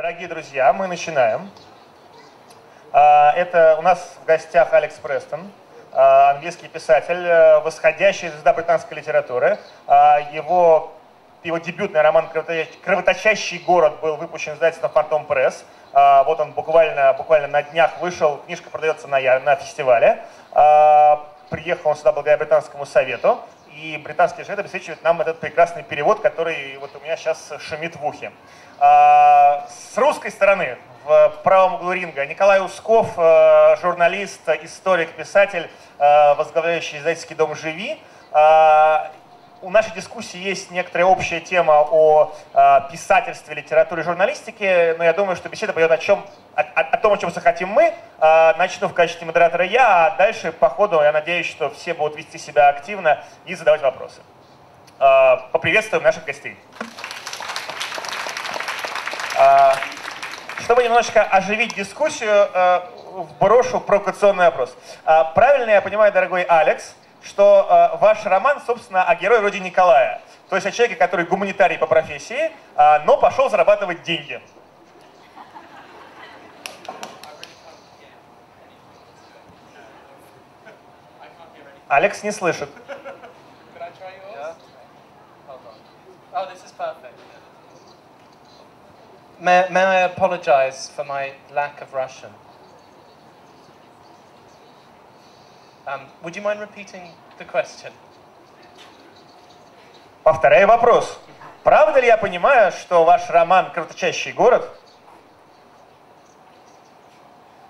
Дорогие друзья, мы начинаем. Это у нас в гостях Алекс Престон, английский писатель, восходящая звезда британской литературы. Его дебютный роман «Кровоточащий город» был выпущен издательством «Фантом Пресс». Вот он буквально на днях вышел, книжка продается на фестивале. Приехал он сюда благодаря британскому совету. И британский совет обеспечивает нам этот прекрасный перевод, который вот у меня сейчас шумит в ухе. С русской стороны, в правом углу ринга, Николай Усков, журналист, историк, писатель, возглавляющий издательский дом «Живи». У нашей дискуссии есть некоторая общая тема о писательстве, литературе, журналистике, но я думаю, что беседа пойдет о том, о чем захотим мы. Начну в качестве модератора я, а дальше по ходу я надеюсь, что все будут вести себя активно и задавать вопросы. Поприветствуем наших гостей. Чтобы немножечко оживить дискуссию, брошу провокационный вопрос. Правильно я понимаю, дорогой Алекс, что ваш роман, собственно, о герое вроде Николая, то есть о человеке, который гуманитарий по профессии, но пошел зарабатывать деньги? Алекс не слышит. May I apologize for my lack of Russian? Would you mind repeating the question? Повторяю вопрос. Правда ли я понимаю, что ваш роман «Кровоточащий город»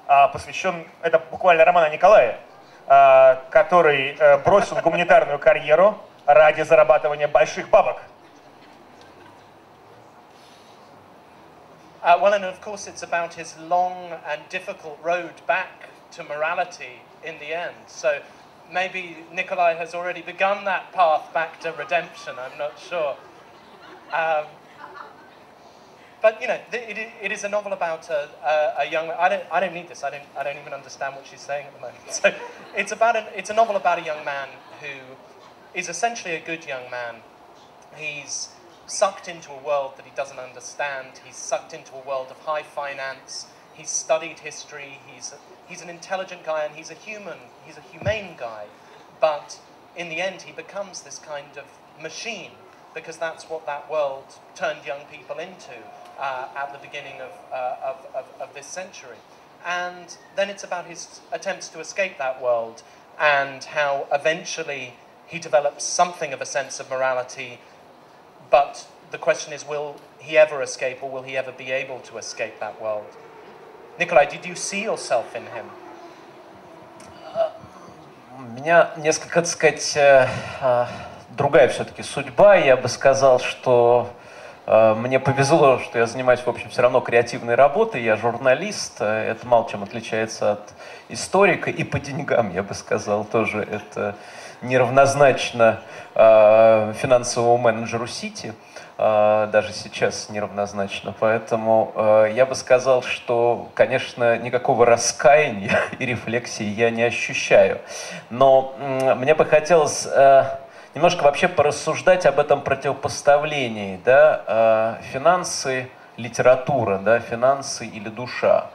посвящен, это буквально роман о Николае, который бросил гуманитарную карьеру ради зарабатывания больших бабок? Well, and of course it's about his long and difficult road back to morality in the end. So maybe Nikolai has already begun that path back to redemption, I'm not sure. But you know, it is a novel about a young. I don't need this. I don't even understand what she's saying at the moment. So it's a novel about a young man who is essentially a good young man. He's sucked into a world that he doesn't understand. He's sucked into a world of high finance. He's studied history. He's an intelligent guy and he's a human. He's a humane guy. But in the end, he becomes this kind of machine because that's what that world turned young people into at the beginning of this century. And then it's about his attempts to escape that world and how eventually he develops something of a sense of morality. But the question is, will he ever escape or will he ever be able to escape that world? Nikolai, did you see yourself in him? У меня несколько, так сказать, другая все-таки судьба. Я бы сказал, что мне повезло, что я занимаюсь, в общем, все равно креативной работой. Я журналист. Это мало чем отличается от историка. И по деньгам, я бы сказал, тоже это неравнозначно финансовому менеджеру Сити. Даже сейчас неравнозначно. Поэтому я бы сказал, что, конечно, никакого раскаяния и рефлексии я не ощущаю. Но мне бы хотелось немножко вообще порассуждать об этом противопоставлении, да, финансы, литература, да, финансы или душа.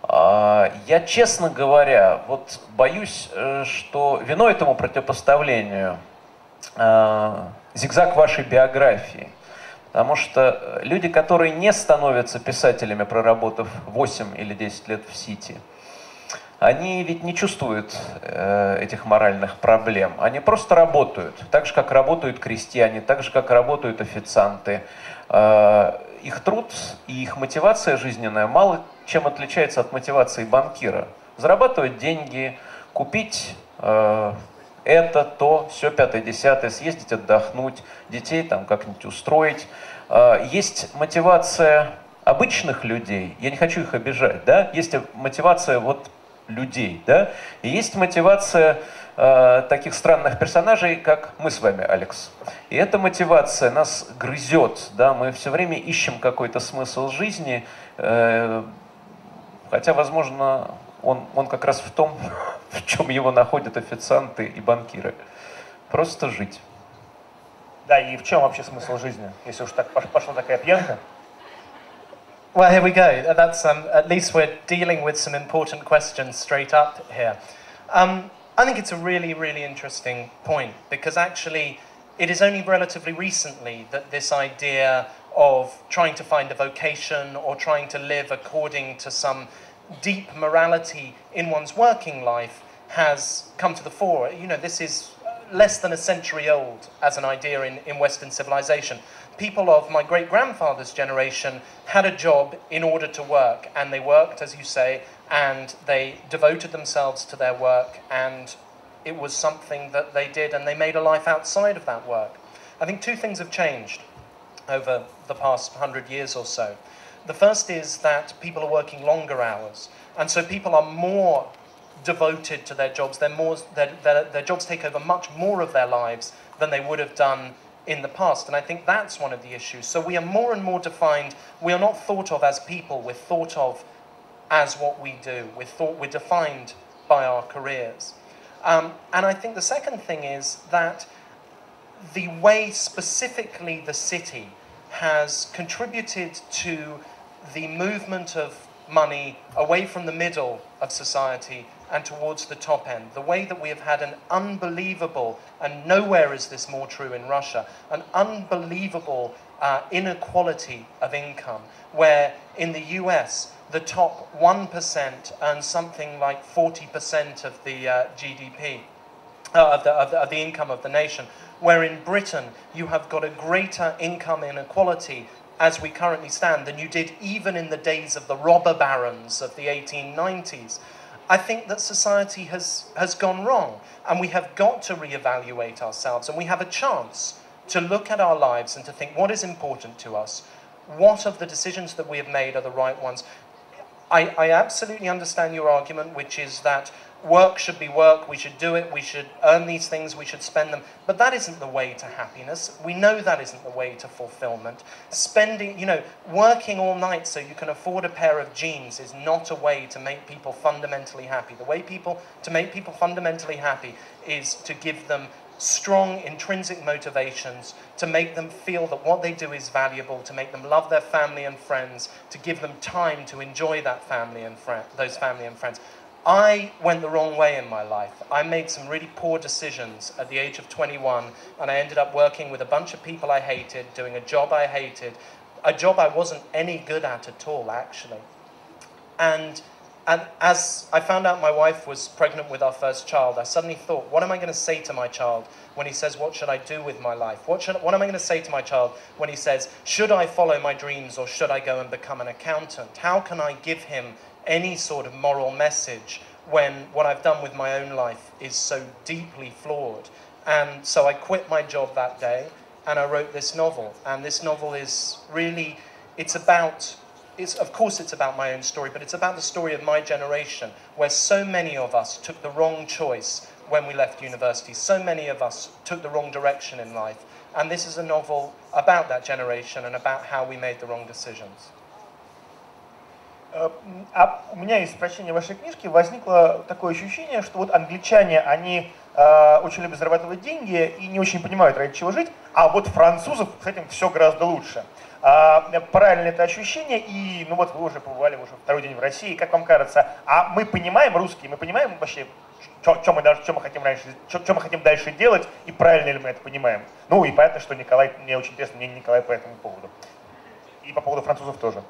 Я, честно говоря, вот боюсь, что виной этому противопоставлению зигзаг вашей биографии. Потому что люди, которые не становятся писателями, проработав 8 или 10 лет в Сити, они ведь не чувствуют этих моральных проблем. Они просто работают. Так же, как работают крестьяне, так же, как работают официанты. Их труд и их мотивация жизненная мало чем отличается от мотивации банкира. Зарабатывать деньги, купить это, то, все, пятое, десятое, съездить отдохнуть, детей там как-нибудь устроить. Есть мотивация обычных людей, я не хочу их обижать, да? Есть мотивация вот людей, да? И есть мотивация таких странных персонажей, как мы с вами, Алекс. И эта мотивация нас грызет, да? Мы все время ищем какой-то смысл жизни, хотя, возможно, он как раз в том, в чем его находят официанты и банкиры. Просто жить. Да, и в чем вообще смысл жизни, если уж так пошла такая пьянка? Well, here we go. That's at least we're dealing with some important questions straight up here. I think it's a really, really interesting point, because actually it is only relatively recently that this idea of trying to find a vocation or trying to live according to some deep morality in one's working life has come to the fore. You know, this is less than a century old as an idea in Western civilization. People of my great-grandfather's generation had a job in order to work, and they worked, as you say, and they devoted themselves to their work, and it was something that they did, and they made a life outside of that work. I think two things have changed over the past 100 years or so. The first is that people are working longer hours, and so people are more devoted to their jobs. Their jobs take over much more of their lives than they would have done in the past, and I think that's one of the issues. So we are more and more defined. We are not thought of as people, we're thought of as what we do. We're defined by our careers. And I think the second thing is that the way specifically the city has contributed to the movement of money away from the middle of society and towards the top end. The way that we have had an unbelievable, and nowhere is this more true in Russia, an unbelievable inequality of income, where in the US, the top 1% earns something like 40% of the GDP, of the income of the nation, where in Britain you have got a greater income inequality as we currently stand than you did even in the days of the robber barons of the 1890s. I think that society has gone wrong, and we have got to reevaluate ourselves, and we have a chance to look at our lives and to think what is important to us, what of the decisions that we have made are the right ones. I absolutely understand your argument, which is that work should be work, we should do it, we should earn these things, we should spend them, but that isn't the way to happiness. We know that isn't the way to fulfillment. Spending, you know, working all night so you can afford a pair of jeans is not a way to make people fundamentally happy. The way to make people fundamentally happy is to give them strong intrinsic motivations, to make them feel that what they do is valuable, to make them love their family and friends, to give them time to enjoy that family and those family and friends. I went the wrong way in my life. I made some really poor decisions at the age of 21, and I ended up working with a bunch of people I hated, doing a job I hated, a job I wasn't any good at all, actually. And as I found out my wife was pregnant with our first child, I suddenly thought, what am I going to say to my child when he says, what should I do with my life? What am I going to say to my child when he says, should I follow my dreams or should I go and become an accountant? How can I give him any sort of moral message when what I've done with my own life is so deeply flawed? And so I quit my job that day and I wrote this novel. And this novel is really, of course it's about my own story, but it's about the story of my generation, where so many of us took the wrong choice when we left university. So many of us took the wrong direction in life. And this is a novel about that generation and about how we made the wrong decisions. У меня из прочтения вашей книжки возникло такое ощущение, что вот англичане, они очень любят зарабатывать деньги и не очень понимают, ради чего жить, а вот французов с этим все гораздо лучше. Правильно это ощущение, и ну вот вы уже побывали уже второй день в России, как вам кажется, а мы понимаем, русские, мы понимаем вообще, что мы хотим дальше делать, и правильно ли мы это понимаем? Ну и понятно, что Николай, мне очень интересно мнение Николая по этому поводу. И по поводу французов тоже.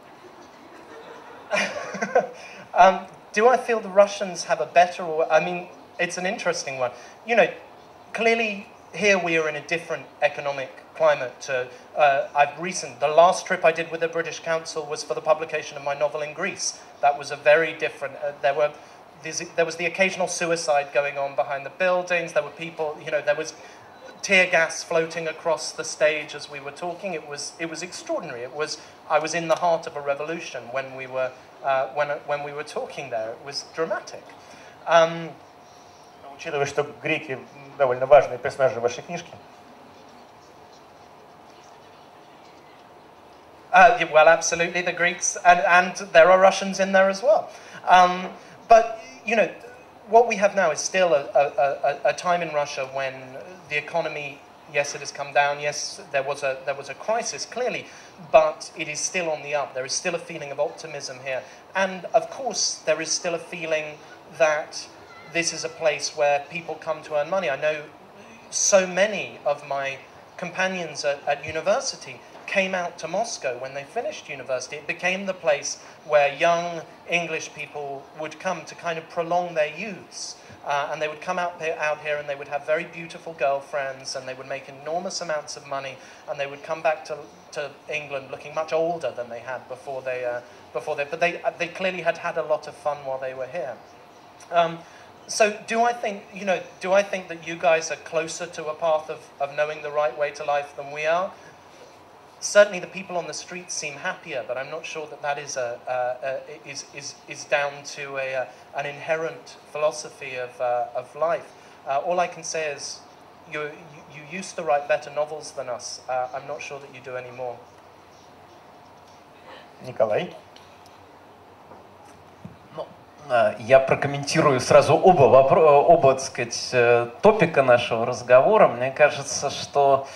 Do I feel the Russians have a better, I mean, it's an interesting one. You know, clearly here we are in a different economic climate. The last trip I did with the British Council was for the publication of my novel in Greece. That was a very different, there was the occasional suicide going on behind the buildings, there were people, you know, there was tear gas floating across the stage as we were talking. It was extraordinary. I was in the heart of a revolution when we were talking there. It was dramatic. Учитывая, что греки довольно важные персонажи в вашей книжке. Well, absolutely, the Greeks, and there are Russians in there as well. But you know, what we have now is still a time in Russia when the economy Yes, it has come down. Yes, there was a crisis, clearly, but it is still on the up. There is still a feeling of optimism here. And, of course, there is still a feeling that this is a place where people come to earn money. I know so many of my companions at university came out to Moscow when they finished university. It became the place where young English people would come to kind of prolong their youths. And they would come out here and they would have very beautiful girlfriends and they would make enormous amounts of money and they would come back to England looking much older than they had before they clearly had a lot of fun while they were here. So do I think that you guys are closer to a path of knowing the right way to life than we are? Certainly the people on the streets seem happier, but I'm not sure that is down to an inherent philosophy of life. All I can say is you used to write better novels than us. I'm not sure that you do anymore. Николай? Я прокомментирую сразу оба, так сказать, топика нашего разговора. Мне кажется, что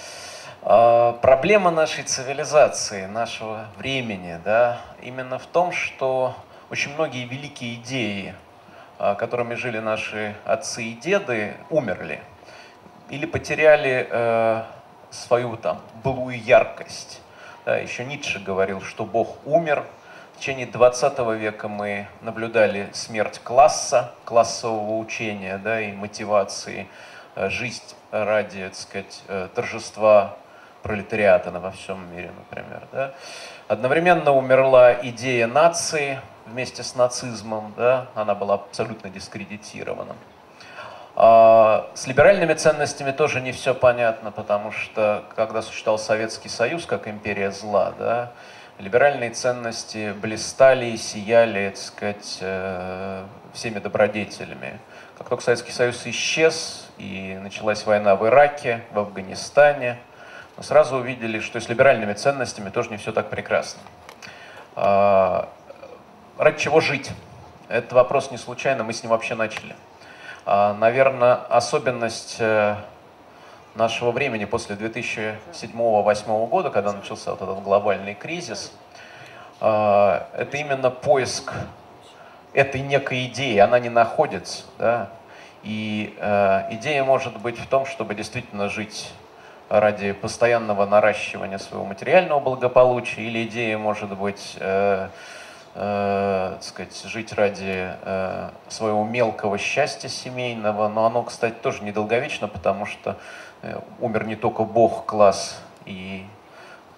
проблема нашей цивилизации, нашего времени, да, именно в том, что очень многие великие идеи, которыми жили наши отцы и деды, умерли или потеряли свою там былую яркость. Да, еще Ницше говорил, что Бог умер. В течение 20 века мы наблюдали смерть класса, классового учения, да, и мотивации, жизнь ради, так сказать, торжества пролетариата во всем мире, например. Да. Одновременно умерла идея нации вместе с нацизмом, да, она была абсолютно дискредитирована. С либеральными ценностями тоже не все понятно, потому что когда существовал Советский Союз как империя зла, да, либеральные ценности блистали и сияли, так сказать, всеми добродетелями. Как только Советский Союз исчез и началась война в Ираке, в Афганистане, мы сразу увидели, что и с либеральными ценностями тоже не все так прекрасно. Ради чего жить? Этот вопрос не случайно, мы с ним вообще начали. Наверное, особенность нашего времени после 2007-2008 года, когда начался вот этот глобальный кризис, это именно поиск этой некой идеи, она не находится, да? И идея может быть в том, чтобы действительно жить ради постоянного наращивания своего материального благополучия, или идея может быть, так сказать, жить ради своего мелкого счастья семейного, но оно, кстати, тоже недолговечно, потому что умер не только Бог, класс и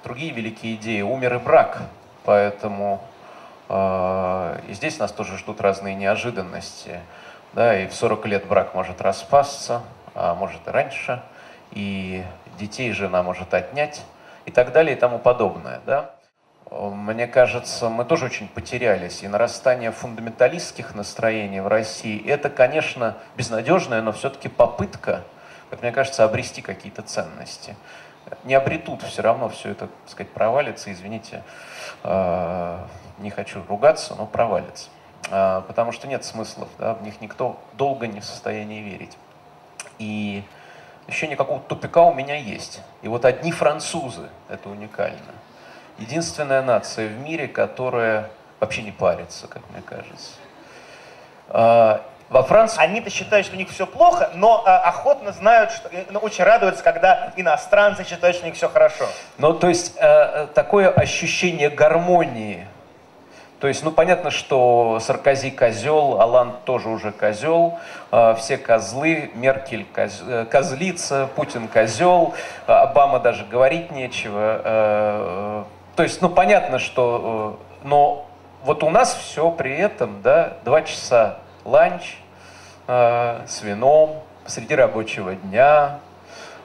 другие великие идеи, умер и брак, поэтому и здесь нас тоже ждут разные неожиданности, да, и в 40 лет брак может распасться, а может и раньше, и детей жена может отнять, и так далее, и тому подобное, да. Мне кажется, мы тоже очень потерялись, и нарастание фундаменталистских настроений в России, это, конечно, безнадежная, но все-таки попытка, как мне кажется, обрести какие-то ценности. Не обретут, все равно все это, так сказать, провалится, извините, не хочу ругаться, но провалится. Потому что нет смыслов, да, в них никто долго не в состоянии верить. И ощущение какого-то тупика у меня есть. И вот одни французы, это уникально. Единственная нация в мире, которая вообще не парится, как мне кажется. Во Франции... Они-то считают, что у них все плохо, но охотно знают, что очень радуются, когда иностранцы считают, что у них все хорошо. Ну, то есть такое ощущение гармонии. То есть, ну, понятно, что Саркози козел, Олланд тоже уже козел, все козлы, Меркель козлица, Путин козел, Обама даже говорить нечего. То есть, ну, понятно, что... Но вот у нас все при этом, да, 2 часа ланч с вином посреди рабочего дня.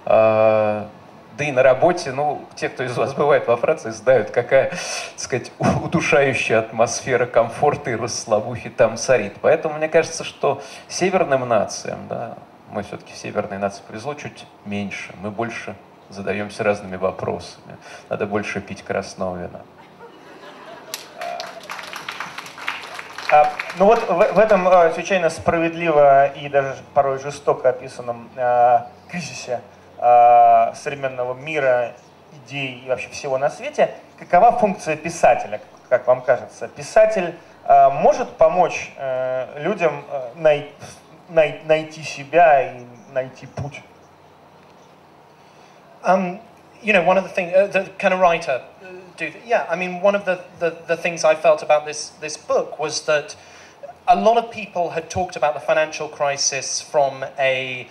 Да и на работе, ну, те, кто из вас бывает во Франции, знают, какая, так сказать, удушающая атмосфера комфорта и расслабухи там царит. Поэтому мне кажется, что северным нациям, да, мы все-таки северной нации повезло чуть меньше, мы больше задаемся разными вопросами. Надо больше пить красного вина. Ну вот в этом чрезвычайно справедливо и даже порой жестоко описанном кризисе современного мира, идей и вообще всего на свете. Какова функция писателя, как вам кажется? Писатель может помочь людям найти себя и найти путь? You know, one of the things, can a writer do that? Yeah, I mean, one of the things I felt about this book was that a lot of people had talked about the financial crisis from a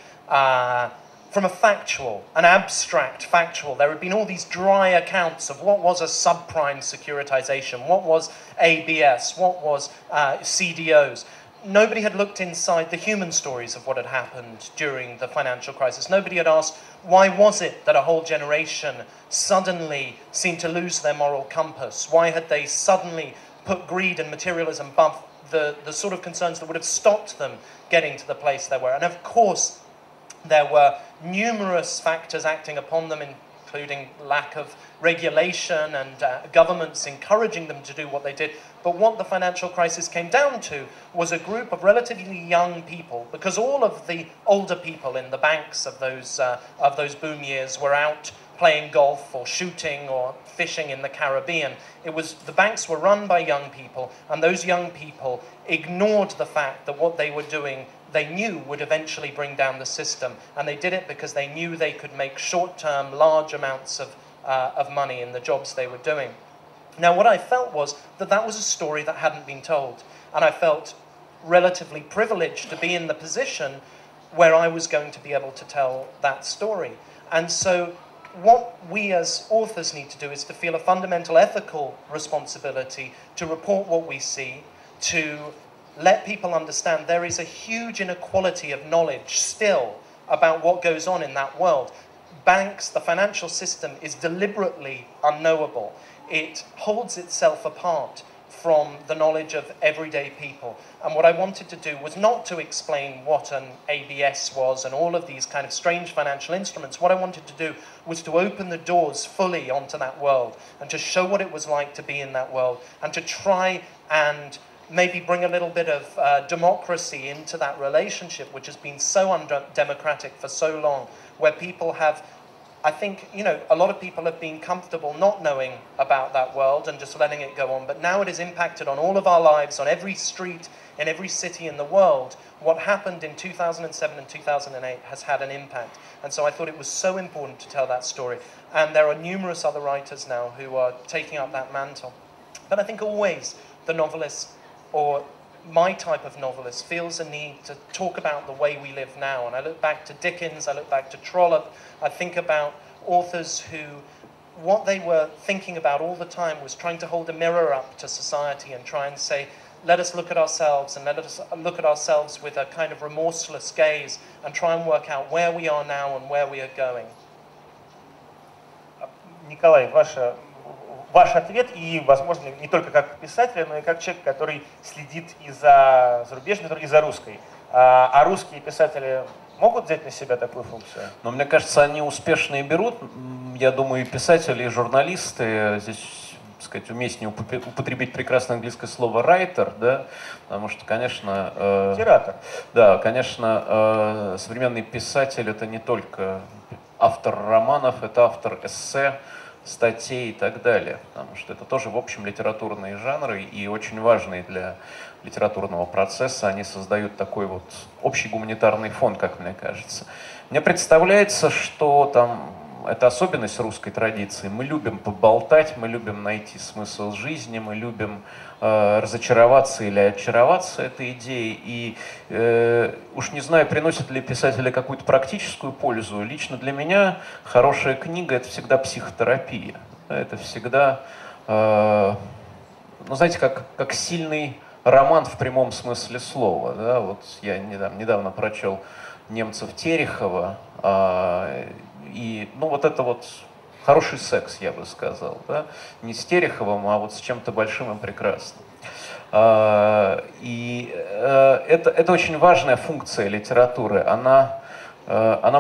factual, an abstract factual. There had been all these dry accounts of what was a subprime securitization, what was ABS, what was CDOs. Nobody had looked inside the human stories of what had happened during the financial crisis. Nobody had asked, why was it that a whole generation suddenly seemed to lose their moral compass? Why had they suddenly put greed and materialism above the sort of concerns that would have stopped them getting to the place they were? And of course, there were numerous factors acting upon them, including lack of regulation and governments encouraging them to do what they did. But what the financial crisis came down to was a group of relatively young people, because all of the older people in the banks of those boom years were out playing golf or shooting or fishing in the Caribbean. The banks were run by young people, and those young people ignored the fact that what they were doing they knew would eventually bring down the system, and they did it because they knew they could make short-term, large amounts of money in the jobs they were doing. Now, what I felt was that was a story that hadn't been told, and I felt relatively privileged to be in the position where I was going to be able to tell that story. And so what we as authors need to do is to feel a fundamental ethical responsibility to report what we see, to let people understand there is a huge inequality of knowledge still about what goes on in that world. Banks, the financial system, is deliberately unknowable. It holds itself apart from the knowledge of everyday people. And what I wanted to do was not to explain what an ABS was and all of these kind of strange financial instruments. What I wanted to do was to open the doors fully onto that world and to show what it was like to be in that world and to try and maybe bring a little bit of democracy into that relationship, which has been so undemocratic for so long, where people have, I think, you know, a lot of people have been comfortable not knowing about that world and just letting it go on, but now it has impacted on all of our lives, on every street, in every city in the world. What happened in 2007 and 2008 has had an impact, and so I thought it was so important to tell that story. And there are numerous other writers now who are taking up that mantle. But I think always the novelist, or my type of novelist, feels a need to talk about the way we live now. And I look back to Dickens, I look back to Trollope, I think about authors who, what they were thinking about all the time was trying to hold a mirror up to society and try and say, let us look at ourselves, and let us look at ourselves with a kind of remorseless gaze and try and work out where we are now and where we are going. Николай, ваш ответ, и, возможно, не только как писатель, но и как человек, который следит и за зарубежной, и за русской. А русские писатели могут взять на себя такую функцию? Но мне кажется, они успешно и берут. Я думаю, и писатели, и журналисты, здесь, так сказать, уместнее употребить прекрасное английское слово writer, да, потому что, конечно... Литератор. Да, конечно, современный писатель — это не только автор романов, это автор эссе, статей и так далее, потому что это тоже, в общем, литературные жанры и очень важные для литературного процесса. Они создают такой вот общий гуманитарный фон, как мне кажется. Мне представляется, что там это особенность русской традиции. Мы любим поболтать, мы любим найти смысл жизни, мы любим разочароваться или очароваться этой идеей. И уж не знаю, приносит ли писатели какую-то практическую пользу. Лично для меня хорошая книга — это всегда психотерапия. Это всегда, ну, знаете, как сильный роман в прямом смысле слова. Да? Вот я недавно прочел «Немцев» Терехова, и, ну, вот это вот хороший секс, я бы сказал, да? Не с Тереховым, а вот с чем-то большим и прекрасным. И это очень важная функция литературы. Она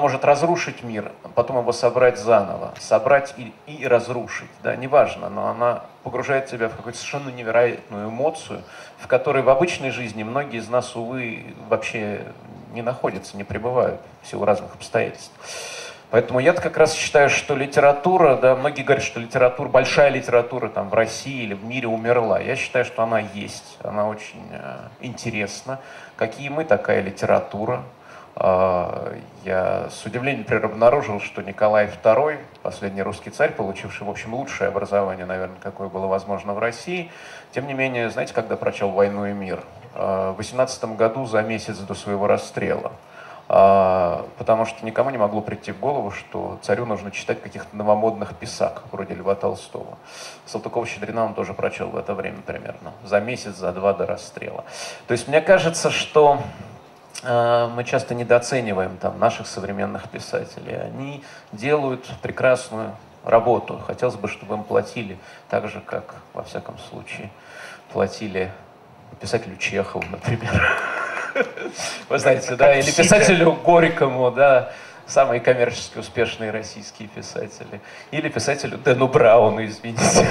может разрушить мир, потом его собрать заново, собрать и разрушить, да, неважно, но она погружает тебя в какую-то совершенно невероятную эмоцию, в которой в обычной жизни многие из нас, увы, вообще не находятся, не пребывают в силу разных обстоятельств. Поэтому я как раз считаю, что литература, да, многие говорят, что литература, большая литература там в России или в мире умерла. Я считаю, что она есть, она очень интересна. Какие мы, такая литература. Я с удивлением, например, обнаружил, что Николай II, последний русский царь, получивший, в общем, лучшее образование, наверное, какое было возможно в России, тем не менее, знаете, когда прочел «Войну и мир»? В 18 году, за месяц до своего расстрела. Потому что никому не могло прийти в голову, что царю нужно читать каких-то новомодных писак, вроде Льва Толстого. Салтыкова-Щедрина он тоже прочел в это время примерно, за месяц, за два до расстрела. То есть мне кажется, что мы часто недооцениваем там наших современных писателей. Они делают прекрасную работу. Хотелось бы, чтобы им платили так же, как, во всяком случае, платили писателю Чехову, например. Вы знаете, да, или писателю Горькому, да, самые коммерчески успешные российские писатели. Или писателю Дэну Брауну, извините.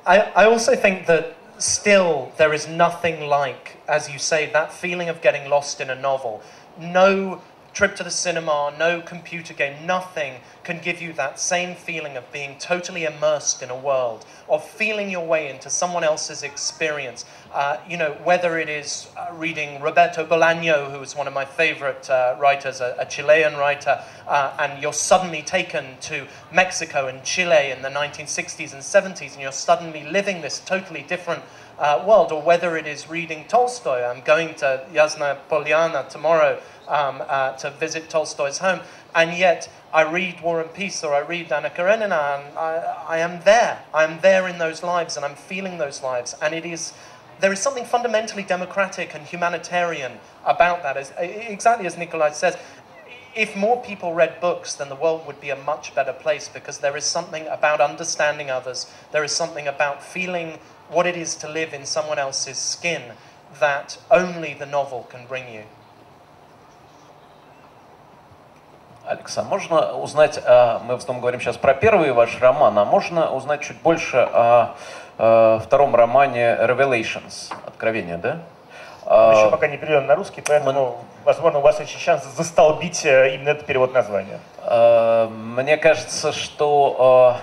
I also think that still there is nothing like, as you say, that feeling of getting lost in a novel. No trip to the cinema, no computer game, nothing can give you that same feeling of being totally immersed in a world, of feeling your way into someone else's experience. You know, whether it is reading Roberto Bolaño, who is one of my favorite writers, a Chilean writer, and you're suddenly taken to Mexico and Chile in the 1960s and 70s, and you're suddenly living this totally different world, or whether it is reading Tolstoy. I'm going to Yasna Polyana tomorrow to visit Tolstoy's home, and yet I read War and Peace or I read Anna Karenina, and I am there. I'm there in those lives, and I'm feeling those lives, and there is something fundamentally democratic and humanitarian about that. Exactly as Nikolai says, if more people read books, then the world would be a much better place, because there is something about understanding others, there is something about feeling what it is to live in someone else's skin that only the novel can bring you. Алекс, а можно узнать, мы в основном говорим сейчас про первый ваш роман, а можно узнать чуть больше о втором романе Revelations, Откровение, да? Он еще пока не переведен на русский, поэтому, возможно, у вас есть шанс застолбить именно этот перевод названия. Мне кажется, что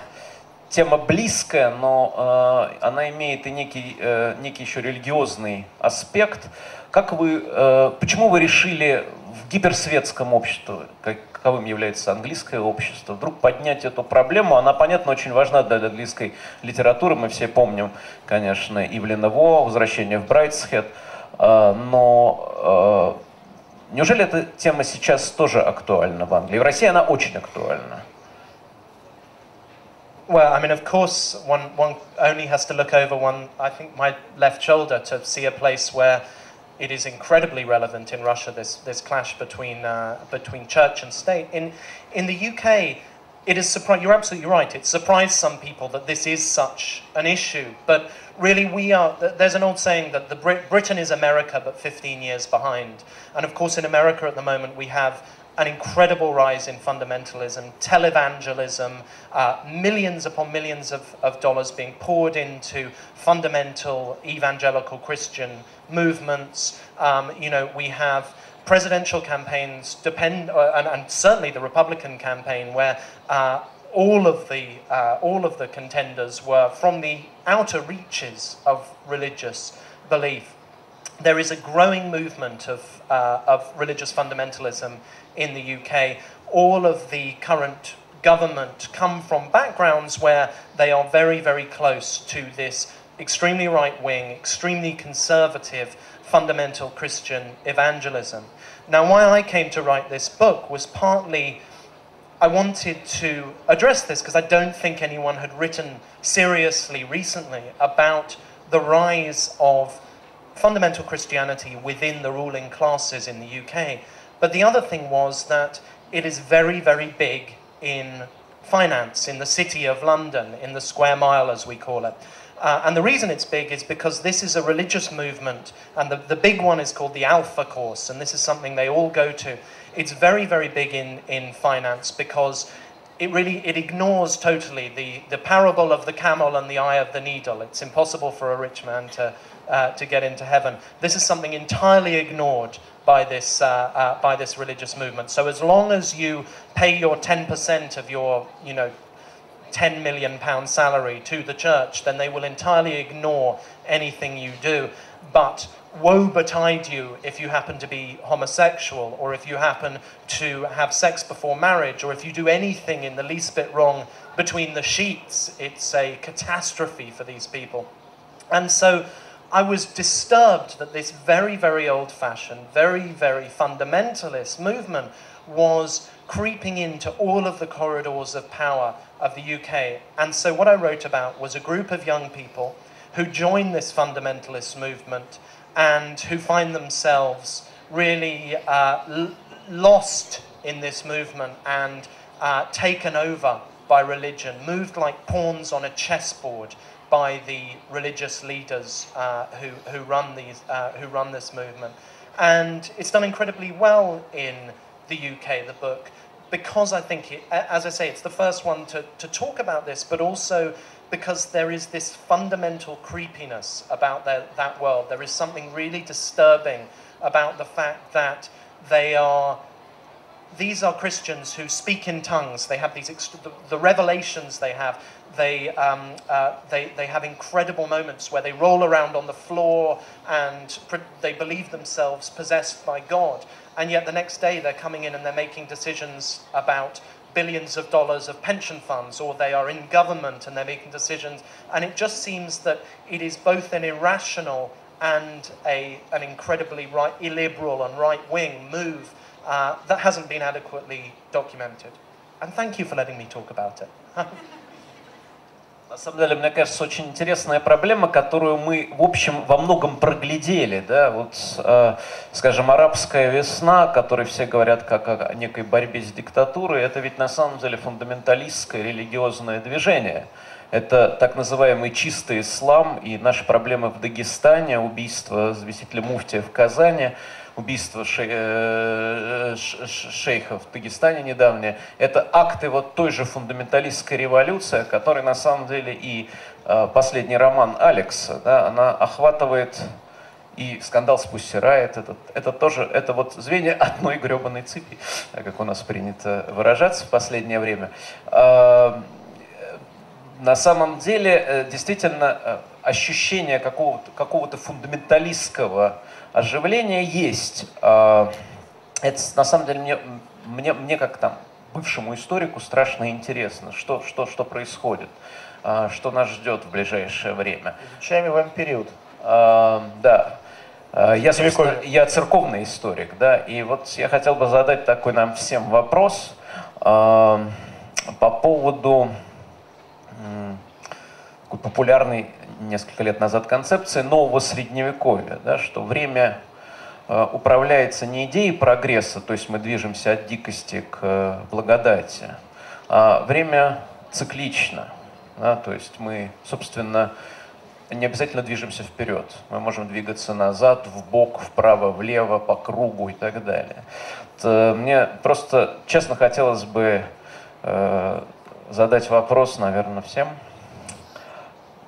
тема близкая, но она имеет и некий еще религиозный аспект. Почему вы решили в гиперсветском обществе, каковым является английское общество, вдруг поднять эту проблему? Она, понятно, очень важна для английской литературы. Мы все помним, конечно, Ивлина Во, «Возвращение в Брайтсхед». Но неужели эта тема сейчас тоже актуальна в Англии? В России она очень актуальна. Well, I mean, of course, one only has to look over I think, my left shoulder to see a place where it is incredibly relevant in Russia, this clash between church and state. In the UK, it is you're absolutely right, it surprised some people that this is such an issue, but really there's an old saying that Britain is America but 15 years behind. And of course in America at the moment we have an incredible rise in fundamentalism, televangelism, millions upon millions of dollars being poured into fundamental evangelical Christian movements. You know, we have presidential campaigns and certainly the Republican campaign, where all of the contenders were from the outer reaches of religious belief. There is a growing movement of religious fundamentalism in the UK. All of the current government come from backgrounds where they are very, very close to this extremely right-wing, extremely conservative, fundamental Christian evangelism. Now, why I came to write this book was partly I wanted to address this because I don't think anyone had written seriously recently about the rise of fundamental Christianity within the ruling classes in the UK. But the other thing was that it is very, very big in finance, in the city of London, in the square mile, as we call it. And the reason it's big is because this is a religious movement, and the big one is called the Alpha Course, and this is something they all go to. It's very, very big in finance because it ignores totally the parable of the camel and the eye of the needle. It's impossible for a rich man into heaven. This is something entirely ignored by this religious movement. So as long as you pay your 10% of your, £10 million salary to the church, then they will entirely ignore anything you do. But woe betide you if you happen to be homosexual, or if you happen to have sex before marriage, or if you do anything in the least bit wrong between the sheets. It's a catastrophe for these people. And so I was disturbed that this very, very old-fashioned, very, very fundamentalist movement was creeping into all of the corridors of power of the UK. And so what I wrote about was a group of young people who join this fundamentalist movement and who find themselves really lost in this movement and taken over by religion, moved like pawns on a chessboard by the religious leaders who run this movement. And it's done incredibly well in the UK, the book, because I think, as I say, it's the first one to talk about this, but also because there is this fundamental creepiness about that world. There is something really disturbing about the fact that these are Christians who speak in tongues. They have the revelations they have. They have incredible moments where they roll around on the floor and they believe themselves possessed by God. And yet the next day they're coming in and they're making decisions about billions of dollars of pension funds, or they are in government and they're making decisions. And it just seems that it is both an irrational and an incredibly illiberal and right-wing move that hasn't been adequately documented. And thank you for letting me talk about it. На самом деле, мне кажется, очень интересная проблема, которую мы, в общем, во многом проглядели. Да? Вот, скажем, арабская весна, о которой все говорят как о некой борьбе с диктатурой, это ведь на самом деле фундаменталистское религиозное движение. Это так называемый чистый ислам, и наши проблемы в Дагестане, убийство заместителя муфтия в Казани, убийство шейхов в Дагестане недавнее, это акты вот той же фундаменталистской революции, которой на самом деле и последний роман Алекса, да, она охватывает, и скандал с Pussy Riot, это тоже, это вот звенья одной гребаной цепи, как у нас принято выражаться в последнее время. На самом деле, действительно, ощущение какого-то фундаменталистского оживление есть. Это на самом деле мне как там бывшему историку страшно интересно, что происходит, что нас ждет в ближайшее время. Изучаем его период. Да. Я церковный историк, да, и вот я хотел бы задать такой нам всем вопрос по поводу популярной несколько лет назад концепции нового средневековья, да, что время управляется не идеей прогресса, то есть мы движемся от дикости к благодати, а время циклично, да, то есть мы, собственно, не обязательно движемся вперед, мы можем двигаться назад, вбок, вправо, влево, по кругу и так далее. Мне просто, честно, хотелось бы задать вопрос, наверное, всем.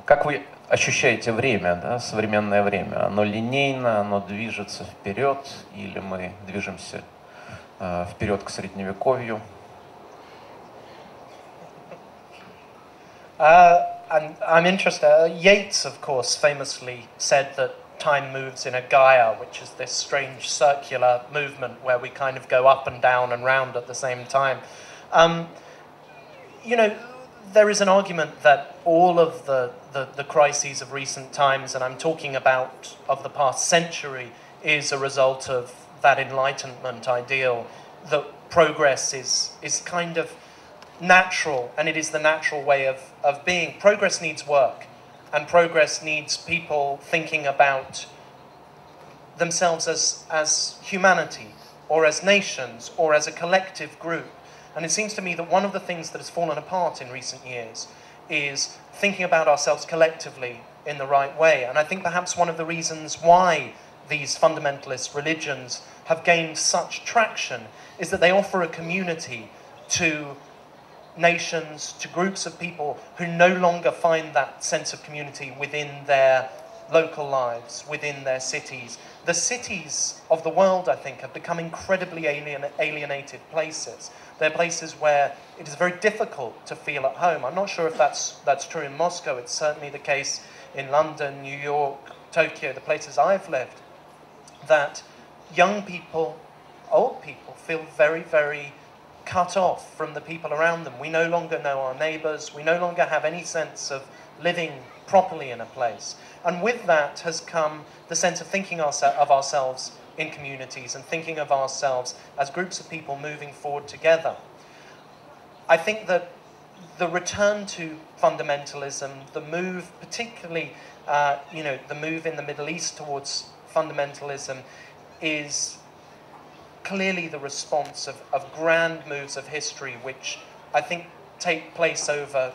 Как вы ощущаете время, да, современное время? Оно линейно, оно движется вперед, или мы движемся вперед к средневековью? I'm interested. Yeats, of course, famously said that time moves in a Gaia, which is this strange circular movement where we kind of go up and down and round at the same time. There is an argument that all of the crises of recent times, and I'm talking about of the past century, is a result of that Enlightenment ideal, that progress is kind of natural, and it is the natural way of being. Progress needs work, and progress needs people thinking about themselves as humanity, or as nations, or as a collective group. And it seems to me that one of the things that has fallen apart in recent years is thinking about ourselves collectively in the right way. And I think perhaps one of the reasons why these fundamentalist religions have gained such traction is that they offer a community to nations, to groups of people who no longer find that sense of community within their local lives within their cities. The cities of the world, I think, have become incredibly alienated places. They're places where it is very difficult to feel at home. I'm not sure if that's true in Moscow. It's certainly the case in London, New York, Tokyo, the places I've lived, that young people, old people, feel very, very cut off from the people around them. We no longer know our neighbours. We no longer have any sense of living properly in a place. And with that has come the sense of thinking of ourselves in communities and thinking of ourselves as groups of people moving forward together. I think that the return to fundamentalism, the move, particularly, the move in the Middle East towards fundamentalism, is clearly the response of grand moves of history, which I think take place over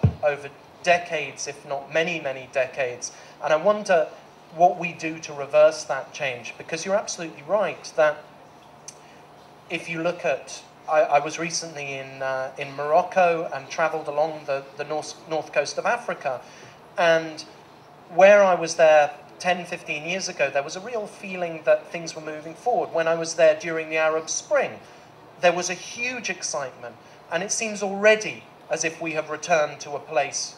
decades, if not many, many decades. And I wonder what we do to reverse that change, because you're absolutely right that if you look at, I was recently in Morocco and travelled along the north coast of Africa, and where I was there 10, 15 years ago, there was a real feeling that things were moving forward. When I was there during the Arab Spring, there was a huge excitement, and it seems already as if we have returned to a place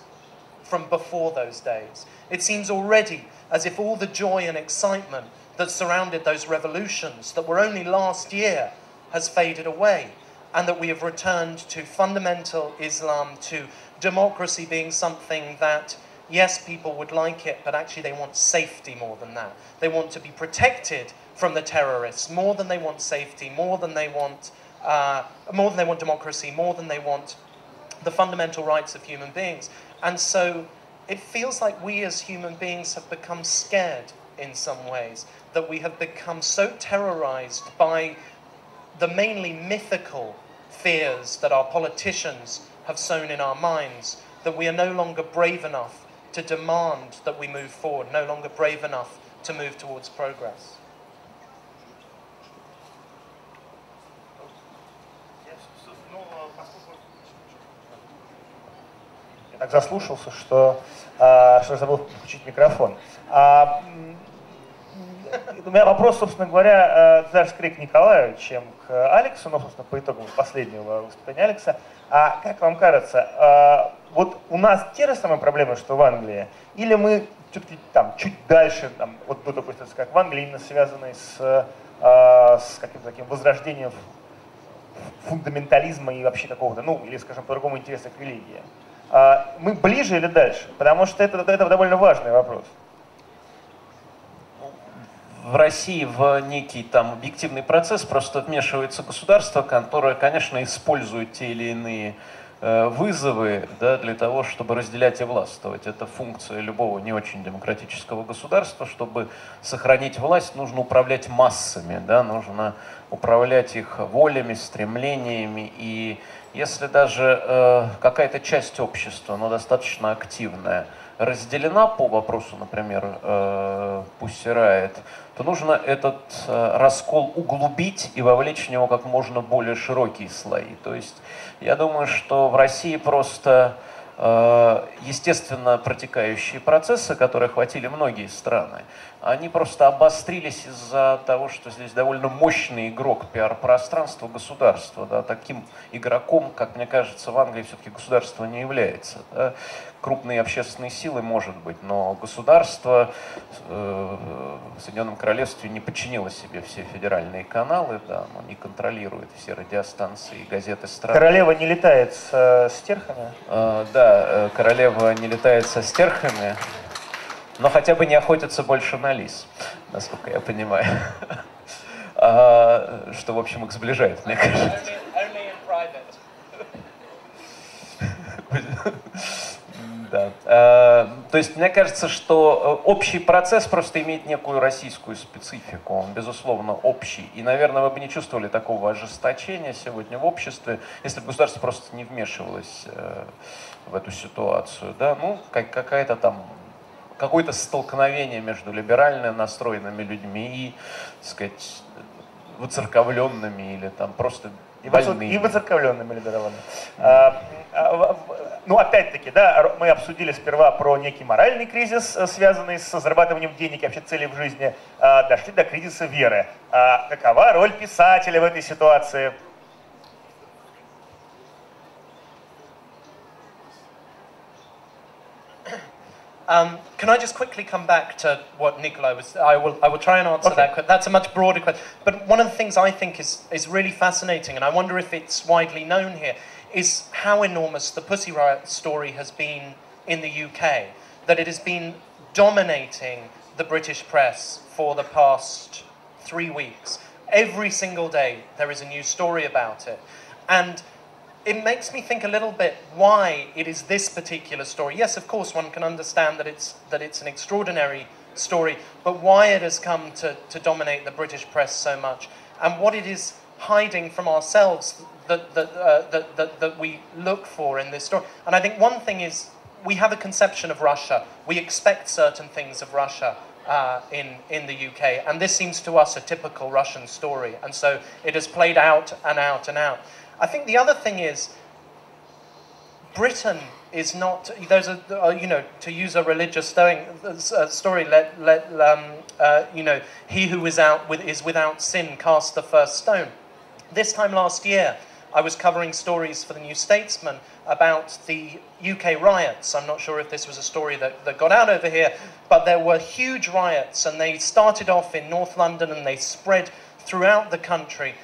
from before those days. It seems already as if all the joy and excitement that surrounded those revolutions that were only last year has faded away, and that we have returned to fundamental Islam, to democracy being something that, yes, people would like it, but actually they want safety more than that. They want to be protected from the terrorists more than they want safety, more than they want democracy, more than they want the fundamental rights of human beings. And so it feels like we as human beings have become scared in some ways, that we have become so terrorized by the mainly mythical fears that our politicians have sown in our minds, that we are no longer brave enough to demand that we move forward, no longer brave enough to move towards progress. Я так заслушался, что забыл включить микрофон. У меня вопрос, собственно говоря, даже скорее к Николаю, чем к Алексу, но, собственно, по итогам последнего выступления Алекса. А как вам кажется, вот у нас те же самые проблемы, что в Англии, или мы все-таки там чуть дальше, там, вот, допустим, как в Англии, именно связанные с каким-то таким возрождением фундаментализма и вообще какого-то, ну, или, скажем, по-другому, интереса к религии? Мы ближе или дальше? Потому что это довольно важный вопрос. В России в некий там объективный процесс просто вмешивается государство, которое, конечно, использует те или иные вызовы, да, для того, чтобы разделять и властвовать. Это функция любого не очень демократического государства. Чтобы сохранить власть, нужно управлять массами, да, нужно управлять их волями, стремлениями. И если даже какая-то часть общества, но достаточно активная, разделена по вопросу, например, Pussy Riot, то нужно этот раскол углубить и вовлечь в него как можно более широкие слои. То есть я думаю, что в России просто естественно протекающие процессы, которые охватили многие страны, они просто обострились из-за того, что здесь довольно мощный игрок пиар-пространства государства. Да, таким игроком, как мне кажется, в Англии все-таки государство не является. Да. Крупные общественные силы, может быть, но государство в Соединенном Королевстве не подчинило себе все федеральные каналы, да, оно не контролирует все радиостанции и газеты страны. Королева не летает с стерхами? Да, королева не летает со стерхами, но хотя бы не охотится больше на лис, насколько я понимаю. Что, в общем, их сближает, мне кажется. Да. То есть мне кажется, что общий процесс просто имеет некую российскую специфику, он, безусловно, общий. И, наверное, вы бы не чувствовали такого ожесточения сегодня в обществе, если бы государство просто не вмешивалось в эту ситуацию. Да? Ну, какая-то там какое-то столкновение между либерально настроенными людьми и, так сказать, выцерковленными или там просто больными. И выцерковленными либералами. ну, опять-таки, да, мы обсудили сперва про некий моральный кризис, связанный с зарабатыванием денег и вообще целей в жизни, дошли до кризиса веры. Какова роль писателя в этой ситуации? Can I just quickly come back to what Nikolai was... I will try and answer that. That's a much broader question. But one of the things I think is really fascinating, and I wonder if it's widely known here, is how enormous the Pussy Riot story has been in the UK. That it has been dominating the British press for the past 3 weeks. Every single day there is a new story about it. And it makes me think a little bit why it is this particular story. Yes, of course, one can understand that it's an extraordinary story, but why it has come to dominate the British press so much, and what it is hiding from ourselves that we look for in this story. And I think one thing is we have a conception of Russia. We expect certain things of Russia in the UK, and this seems to us a typical Russian story, and so it has played out and out and out. I think the other thing is, Britain is not. There's to use a religious story. He who is without sin cast the first stone. This time last year, I was covering stories for the New Statesman about the UK riots. I'm not sure if this was a story that got out over here, but there were huge riots, and they started off in North London and they spread throughout the country.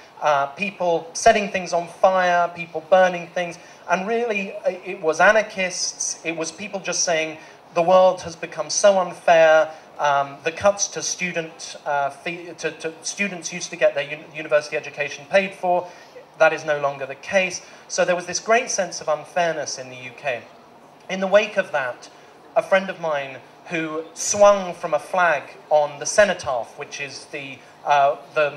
People setting things on fire, people burning things, and really it was anarchists, it was people just saying the world has become so unfair, the cuts to students used to get their university education paid for, that is no longer the case. So there was this great sense of unfairness in the UK. In the wake of that, a friend of mine who swung from a flag on the cenotaph, which is the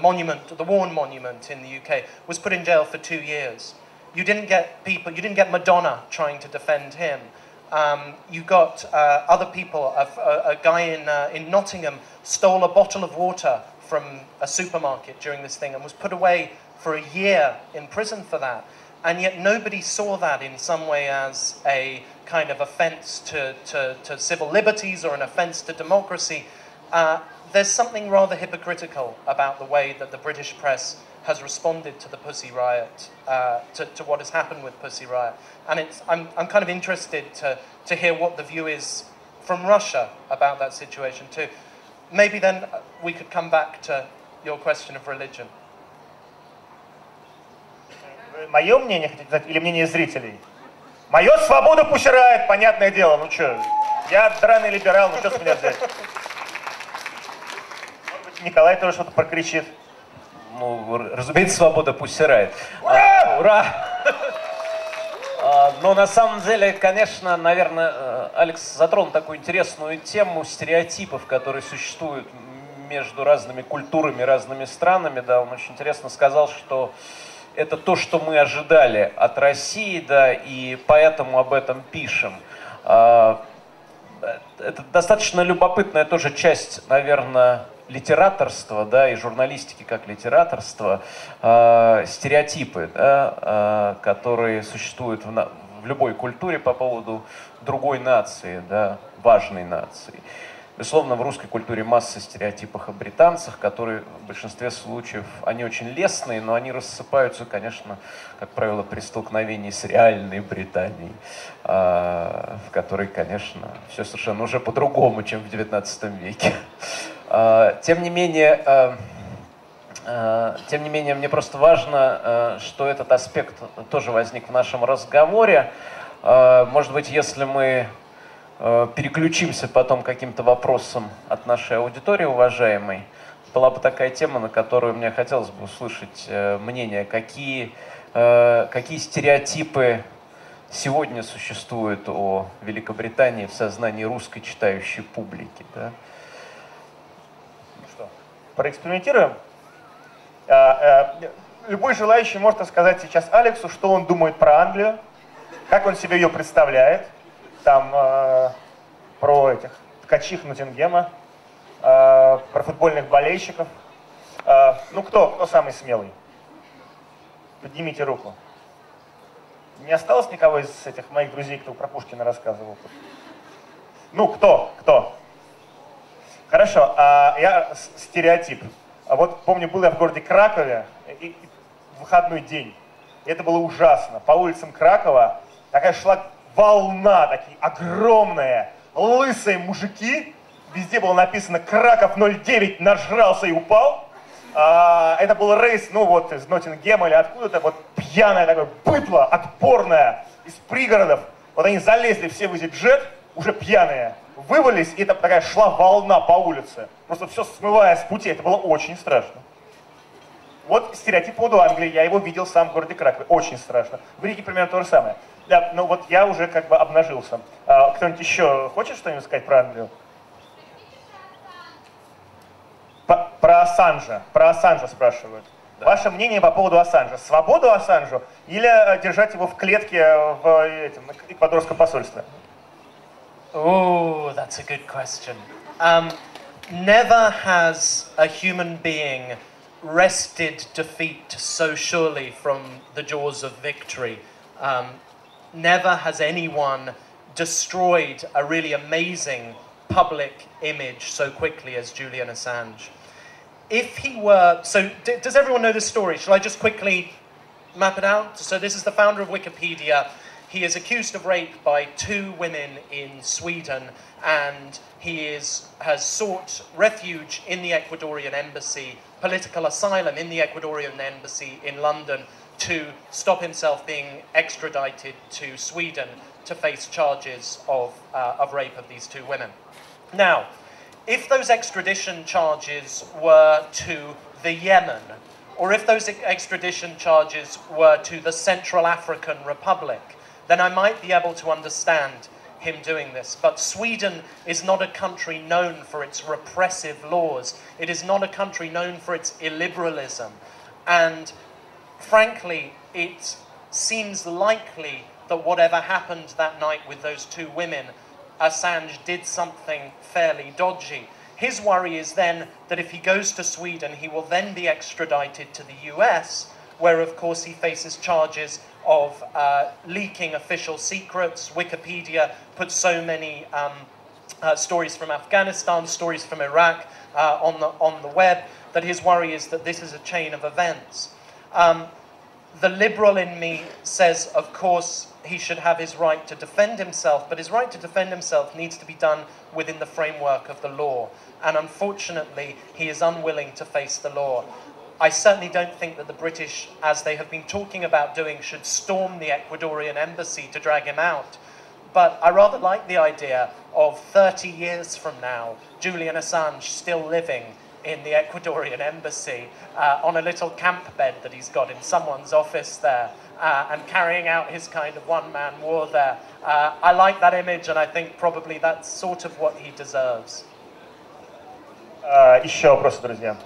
monument, the Warren Monument in the UK, was put in jail for 2 years. You didn't get Madonna trying to defend him. You got other people. A guy in Nottingham stole a bottle of water from a supermarket during this thing and was put away for a year in prison for that. And yet nobody saw that in some way as a kind of offence to civil liberties or an offence to democracy. There's something rather hypocritical about the way that the British press has responded to the Pussy Riot, to what has happened with Pussy Riot. And I'm kind of interested to hear what the view is from Russia about that situation too. Maybe then we could come back to your question of religion. Мое мнение, хотите сказать, или мнение зрителей? Мое свободу пущирает, понятное дело. Ну что, я драный либерал, ну что с меня взять? Николай тоже что-то прокричит. Ну, разумеется, свобода пустирает. Ура! Ура! Но на самом деле, конечно, наверное, Алекс затронул такую интересную тему стереотипов, которые существуют между разными культурами, разными странами. Да, он очень интересно сказал, что это то, что мы ожидали от России, да, и поэтому об этом пишем. Это достаточно любопытная тоже часть, наверное, литераторства, да, и журналистики как литераторства, стереотипы, да, которые существуют в любой культуре по поводу другой нации, да, важной нации. Безусловно, в русской культуре масса стереотипов о британцах, которые в большинстве случаев, они очень лестные, но они рассыпаются, конечно, как правило, при столкновении с реальной Британией, в которой, конечно, все совершенно уже по-другому, чем в XIX веке. Тем не менее, мне просто важно, что этот аспект тоже возник в нашем разговоре. Может быть, если мы переключимся потом к каким-то вопросам от нашей аудитории, уважаемой, была бы такая тема, на которую мне хотелось бы услышать мнение, какие стереотипы сегодня существуют о Великобритании в сознании русской читающей публики. Да? Ну что, проэкспериментируем? Любой желающий может рассказать сейчас Алексу, что он думает про Англию, как он себе ее представляет. Там про этих ткачих Ноттингема, про футбольных болельщиков. Ну, кто самый смелый? Поднимите руку. Не осталось никого из этих моих друзей, кто про Пушкина рассказывал? Ну, кто? Хорошо, я стереотип. Вот помню, был я в городе Кракове, и выходной день. И это было ужасно. По улицам Кракова такая шла волна, такие огромные, лысые мужики. Везде было написано «Краков 09 нажрался и упал». Это был рейс, ну вот, из Ноттингема или откуда-то, вот пьяное такое быдло, отборное, из пригородов. Вот они залезли все в EasyJet, уже пьяные, вывалились, и это такая шла волна по улице. Просто все смывая с пути, это было очень страшно. Вот стереотип по поводу Англии, я его видел сам в городе Кракове, очень страшно. В Риге примерно то же самое. Да, ну вот я уже как бы обнажился. Кто-нибудь еще хочет что-нибудь сказать про Англию? Про Ассанжа спрашивают. Да. Ваше мнение по поводу Ассанжа? Свободу Ассанжу или держать его в клетке в эквадорском посольстве? Oh, that's a good question. Never has a human being wrested defeat so surely from the jaws of victory. Never has anyone destroyed a really amazing public image so quickly as Julian Assange. If he were, so does everyone know this story? Shall I just quickly map it out? So this is the founder of Wikipedia. He is accused of rape by 2 women in Sweden, and he has sought refuge in the Ecuadorian embassy, political asylum in the Ecuadorian embassy in London, to stop himself being extradited to Sweden to face charges of rape of these 2 women. Now, if those extradition charges were to the Yemen, or if those extradition charges were to the Central African Republic, then I might be able to understand him doing this. But Sweden is not a country known for its repressive laws. It is not a country known for its illiberalism. And frankly, it seems likely that whatever happened that night with those 2 women, Assange did something fairly dodgy. His worry is then that if he goes to Sweden, he will then be extradited to the US, where of course he faces charges of leaking official secrets. Wikipedia puts so many stories from Afghanistan, stories from Iraq on the web, that his worry is that this is a chain of events. The liberal in me says, of course, he should have his right to defend himself, but his right to defend himself needs to be done within the framework of the law. And unfortunately, he is unwilling to face the law. I certainly don't think that the British, as they have been talking about doing, should storm the Ecuadorian embassy to drag him out. But I rather like the idea of 30 years from now, Julian Assange still living in the Ecuadorian embassy on a little camp bed that he's got in someone's office there and carrying out his kind of one-man war there. I like that image, and I think probably that's sort of what he deserves. Еще вопросы, друзья?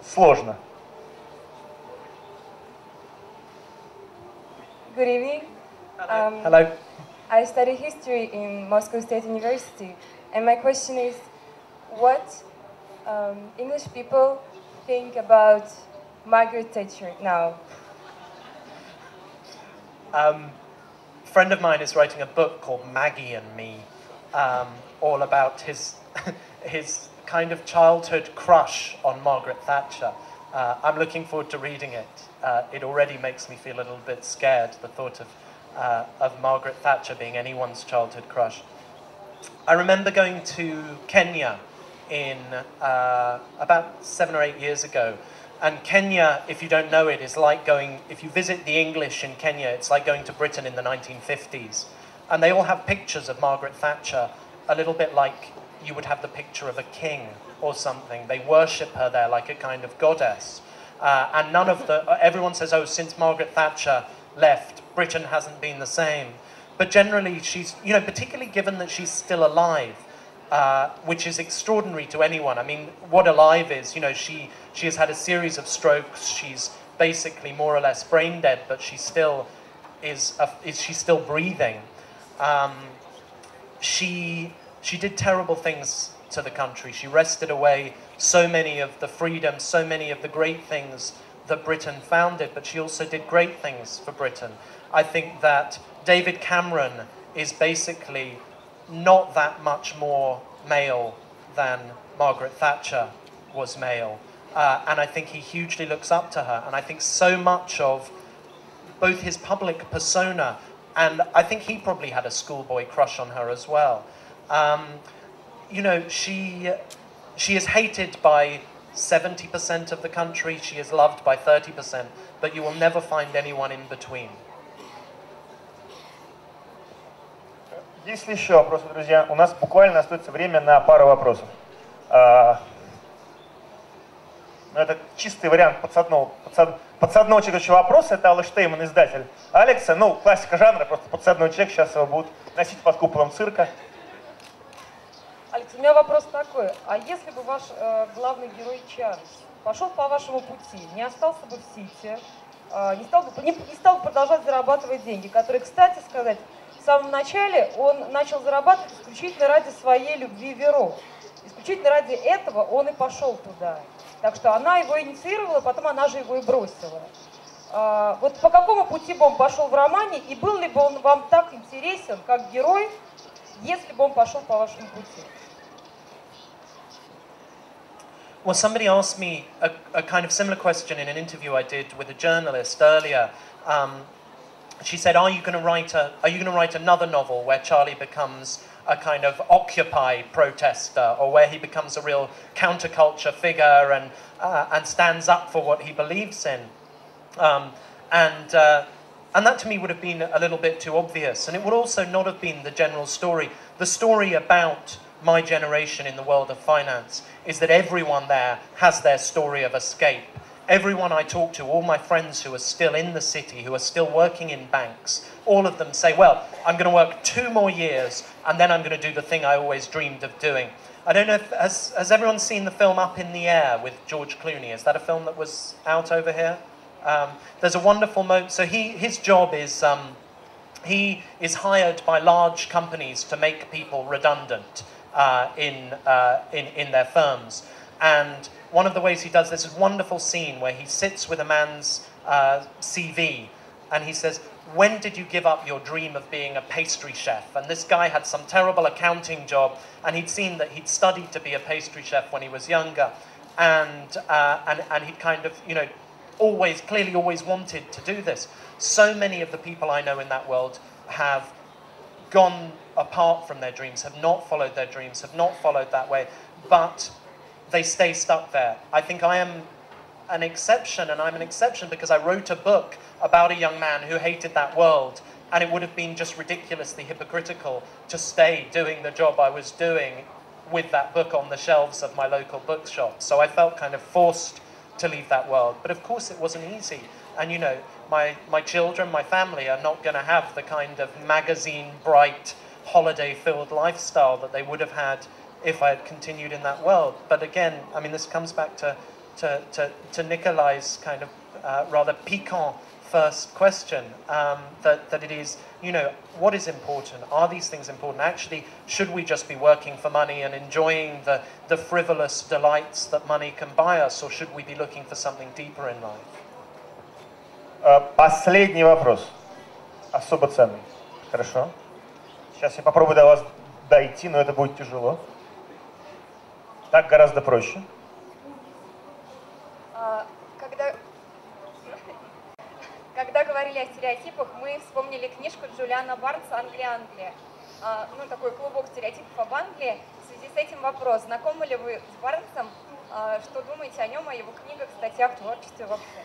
Сложно. Good evening. Hello. I study history in Moscow State University, and my question is, what English people think about Margaret Thatcher now? A friend of mine is writing a book called Maggie and Me, all about his his kind of childhood crush on Margaret Thatcher. I'm looking forward to reading it. It already makes me feel a little bit scared, the thought of Margaret Thatcher being anyone's childhood crush. I remember going to Kenya in about 7 or 8 years ago. And Kenya, if you don't know it, is like going, if you visit the English in Kenya, it's like going to Britain in the 1950s. And they all have pictures of Margaret Thatcher, a little bit like you would have the picture of a king or something. They worship her there like a kind of goddess. And none of everyone says, oh, since Margaret Thatcher left, Britain hasn't been the same. But generally, she's, you know, particularly given that she's still alive, which is extraordinary to anyone. I mean, what alive is, you know, she has had a series of strokes. She's basically more or less brain dead, but she still she's still breathing. She did terrible things to the country. She wrested away so many of the freedoms, so many of the great things that Britain founded, but she also did great things for Britain. I think that David Cameron is basically not that much more male than Margaret Thatcher was male. And I think he hugely looks up to her. And I think so much of both his public persona, and I think he probably had a schoolboy crush on her as well. You know, she is hated by 70% of the country, she is loved by 30%, but you will never find anyone in between. Есть ли еще вопросы, друзья? У нас буквально остается время на пару вопросов. Это чистый вариант подсадного человеческого вопроса. Это Алла Штейман, издатель Алекса. Ну, классика жанра, просто подсадной человек. Сейчас его будут носить под куполом цирка. Алекс, у меня вопрос такой. А если бы ваш главный герой Чарльз пошел по вашему пути, не остался бы в Сити, не стал бы продолжать зарабатывать деньги, которые, кстати сказать, в самом начале он начал зарабатывать исключительно ради своей любви Веро. Исключительно ради этого он и пошел туда. Так что она его инициировала, потом она же его и бросила. Вот по какому пути бы он пошел в романе, и был ли бы он вам так интересен, как герой, если бы он пошел по вашему пути? Well, somebody asked me a kind of similar question in an interview I did with a journalist earlier. She said, "Are you going to write another novel where Charlie becomes a kind of Occupy protester, or where he becomes a real counterculture figure and stands up for what he believes in?" And that to me would have been a little bit too obvious, and it would also not have been the general story. The story about my generation in the world of finance is that everyone there has their story of escape. Everyone I talk to, all my friends who are still in the city, who are still working in banks, all of them say, well, I'm going to work 2 more years and then I'm going to do the thing I always dreamed of doing. I don't know if, has everyone seen the film Up in the Air with George Clooney? Is that a film that was out over here? There's a wonderful moment. So his job is, he is hired by large companies to make people redundant in their firms. And one of the ways he does this is a wonderful scene where he sits with a man's CV and he says, "When did you give up your dream of being a pastry chef?" And this guy had some terrible accounting job, and he'd seen that he'd studied to be a pastry chef when he was younger, and he'd kind of, you know, clearly always wanted to do this. So many of the people I know in that world have gone apart from their dreams, have not followed their dreams, have not followed that way, but they stay stuck there. I think I am an exception, and I'm an exception because I wrote a book about a young man who hated that world, and it would have been just ridiculously hypocritical to stay doing the job I was doing with that book on the shelves of my local bookshop. So I felt kind of forced to leave that world. But of course it wasn't easy. And you know, my children, my family are not going to have the kind of magazine bright, holiday-filled lifestyle that they would have had if I had continued in that world. But again, I mean, this comes back to Nikolai's kind of rather piquant first question, that it is, you know, what is important? Are these things important? Actually, should we just be working for money and enjoying the frivolous delights that money can buy us, or should we be looking for something deeper in life? Последний вопрос. Особо ценный. Хорошо. Сейчас я попробую до вас дойти, но это будет тяжело. Так гораздо проще. Когда говорили о стереотипах, мы вспомнили книжку Джулиана Барнса «Англия». Ну, такой клубок стереотипов об Англии. В связи с этим вопрос. Знакомы ли вы с Барнсом? Что думаете о нем, о его книгах, статьях, творчестве вообще?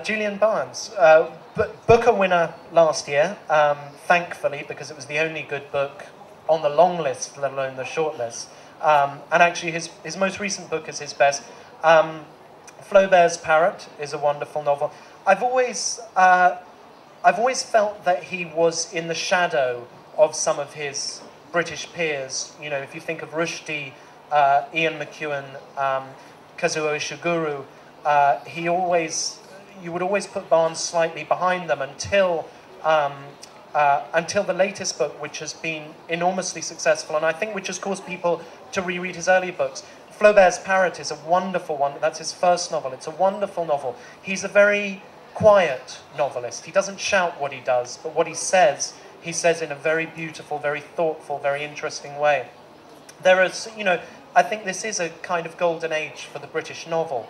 Julian Barnes, Booker winner last year, thankfully, because it was the only good book on the long list, let alone the short list. And actually his most recent book is his best. Flaubert's Parrot is a wonderful novel. I've always felt that he was in the shadow of some of his British peers. You know, if you think of Rushdie, Ian McEwan, Kazuo Ishiguro, you would always put Barnes slightly behind them until until the latest book, which has been enormously successful, and I think which has caused people to reread his earlier books. Flaubert's Parrot is a wonderful one. That's his first novel. It's a wonderful novel. He's a very quiet novelist. He doesn't shout what he does, but what he says in a very beautiful, very thoughtful, very interesting way. There is, you know, I think this is a kind of golden age for the British novel.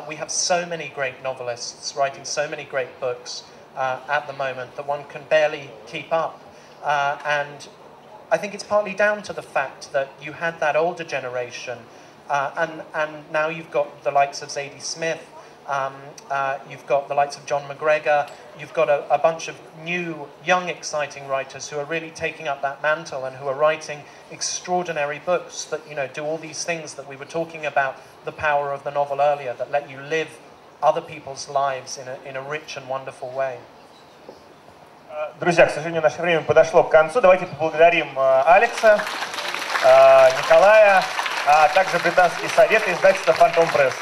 We have so many great novelists writing so many great books at the moment that one can barely keep up. And I think it's partly down to the fact that you had that older generation, and now you've got the likes of Zadie Smith, you've got the likes of John McGregor, you've got a bunch of new, young, exciting writers who are really taking up that mantle and who are writing extraordinary books that, you know, do all these things that we were talking about, the power of the novel earlier, that let you live other people's lives in a rich and wonderful way. Друзья, к сожалению, наше время подошло к концу. Давайте поблагодарим Алекса, Николая, а также британские советы издательства «Фантом Пресс».